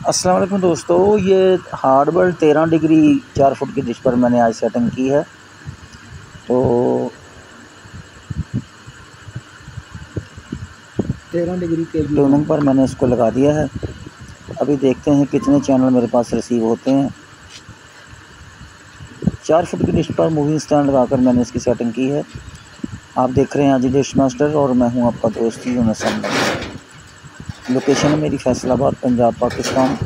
अस्सलाम वालेकुम दोस्तों, ये हार्डबोल्ड 13 डिग्री 4 फुट की डिश पर मैंने आज सेटिंग की है। तो 13 डिग्री के ट्यूनिंग पर मैंने इसको लगा दिया है। अभी देखते हैं कितने चैनल मेरे पास रिसीव होते हैं। 4 फुट की डिश पर मूविंग स्टैंड लगाकर मैंने इसकी सेटिंग की है। आप देख रहे हैं आज डिश मास्टर और मैं हूं आपका दोस्त यूनुस अहमद। लोकेशन है मेरी Faisalabad, Punjab, Pakistan.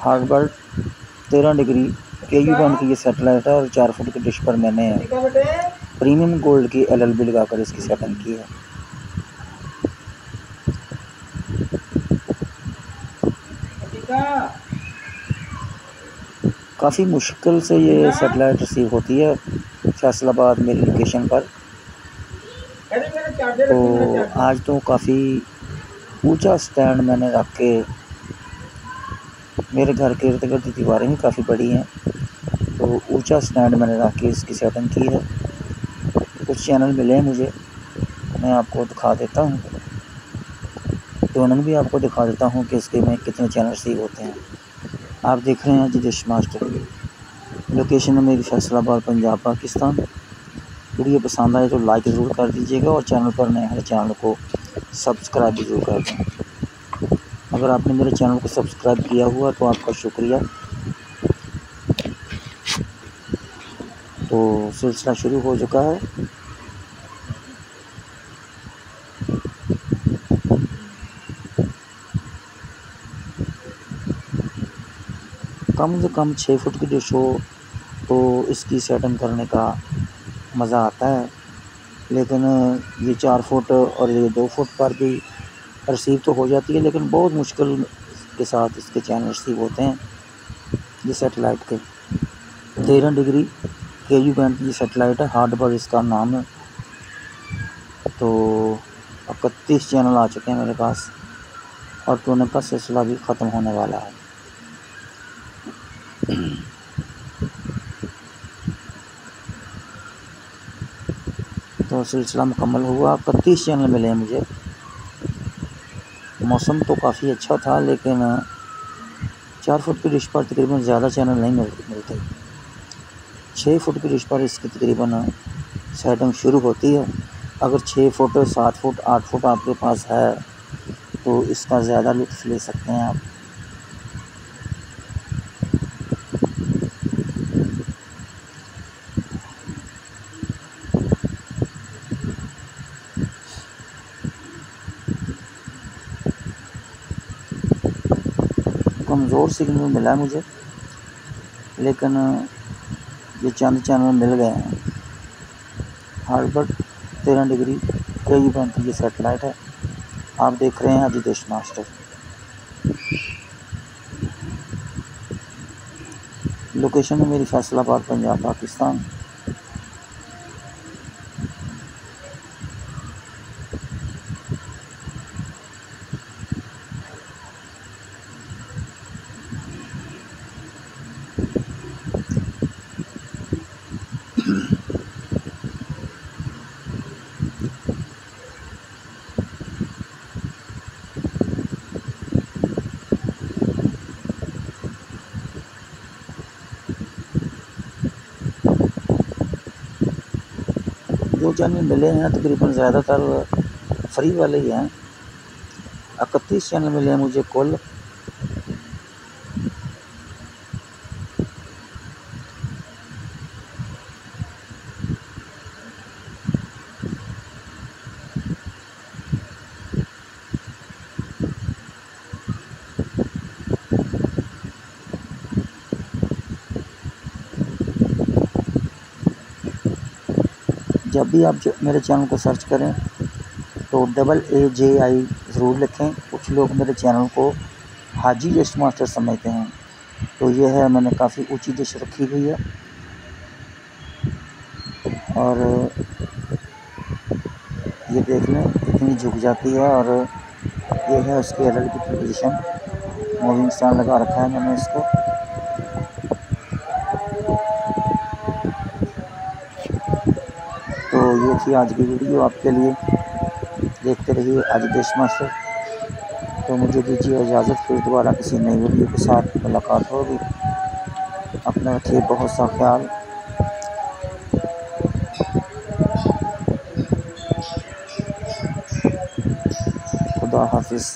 Hotbird 13 degree KU band की ये सेटेलाइट है और 4 फुट की डिश पर मैंने प्रीमियम गोल्ड की LLB लगाकर इसकी सेटिंग की है। काफ़ी मुश्किल से ये सेटेलाइट रिसीव होती है फैसलाबाद मेरी लोकेशन पर। तो आज तो काफ़ी ऊंचा स्टैंड मैंने रख के, मेरे घर के इर्द गिर्द दीवारें भी काफ़ी बड़ी हैं, तो ऊंचा स्टैंड मैंने रख के इसकी सेटिंग की है। कुछ चैनल मिले हैं मुझे, मैं आपको दिखा देता हूँ। ट्यूनिंग भी आपको दिखा देता हूँ कि इसके में कितने चैनल रिसीव होते हैं। आप देख रहे हैं जी डिश मास्टर। लोकेशन है मेरी फैसलाबाद, पंजाब, पाकिस्तान। वीडियो पसंद आए तो लाइक ज़रूर कर दीजिएगा और चैनल पर नए हैं चैनल को सब्सक्राइब भी ज़रूर कर दें। अगर आपने मेरे चैनल को सब्सक्राइब किया हुआ तो आपका शुक्रिया। तो सिलसिला शुरू हो चुका है। कम से कम 6 फुट की डिश हो तो इसकी सेटिंग करने का मज़ा आता है, लेकिन ये 4 फुट और ये 2 फुट पर भी रिसीव तो हो जाती है, लेकिन बहुत मुश्किल के साथ इसके चैनल रिसीव होते हैं। ये सेटेलाइट के 13 डिग्री KU बैंड की सेटेलाइट है, हार्डबोल्ड इसका नाम है। तो 31 चैनल आ चुके हैं मेरे पास और ट्यूनिंग का सिलसिला भी ख़त्म होने वाला है। तो सिलसिला मुकम्मल हुआ। 31 चैनल मिले हैं मुझे। मौसम तो काफ़ी अच्छा था, लेकिन 4 फुट की डिश पर तकरीबन ज़्यादा चैनल नहीं मिलते। 6 फुट की डिश पर इसकी तकरीबन सेटिंग शुरू होती है। अगर 6 फुट, 7 फुट, 8 फुट आपके पास है तो इसका ज़्यादा लुत्फ़ ले सकते हैं आप। कमज़ोर सिग्नल मिला है मुझे, लेकिन ये चंद चैनल मिल गए हैं। हार्डबोल्ड 13 डिग्री KU बैंड की ये सेटेलाइट है। आप देख रहे हैं आज डिश मास्टर। लोकेशन है मेरी फैसलाबाद, पंजाब, पाकिस्तान। जो चैनल मिले हैं तकरीबन ज़्यादातर फ्री वाले ही हैं। 31 चैनल मिले हैं मुझे कुल। जब भी आप मेरे चैनल को सर्च करें तो AAJI ज़रूर लिखें। कुछ लोग मेरे चैनल को हाजी डिश मास्टर समझते हैं, तो ये है, मैंने काफ़ी ऊंची डिश रखी हुई है और ये देख लें इतनी झुक जाती है। और ये है उसकी LLB की पोजीशन। मूविंग स्टैंड लगा रखा है मैंने इसको। तो ये थी आज की वीडियो आपके लिए। देखते रहिए आज डिश मास्टर। तो मुझे दीजिए इजाज़त, फिर दोबारा किसी नई वीडियो के साथ मुलाकात होगी। अपना रखिए बहुत सा ख्याल। खुदा हाफिज़।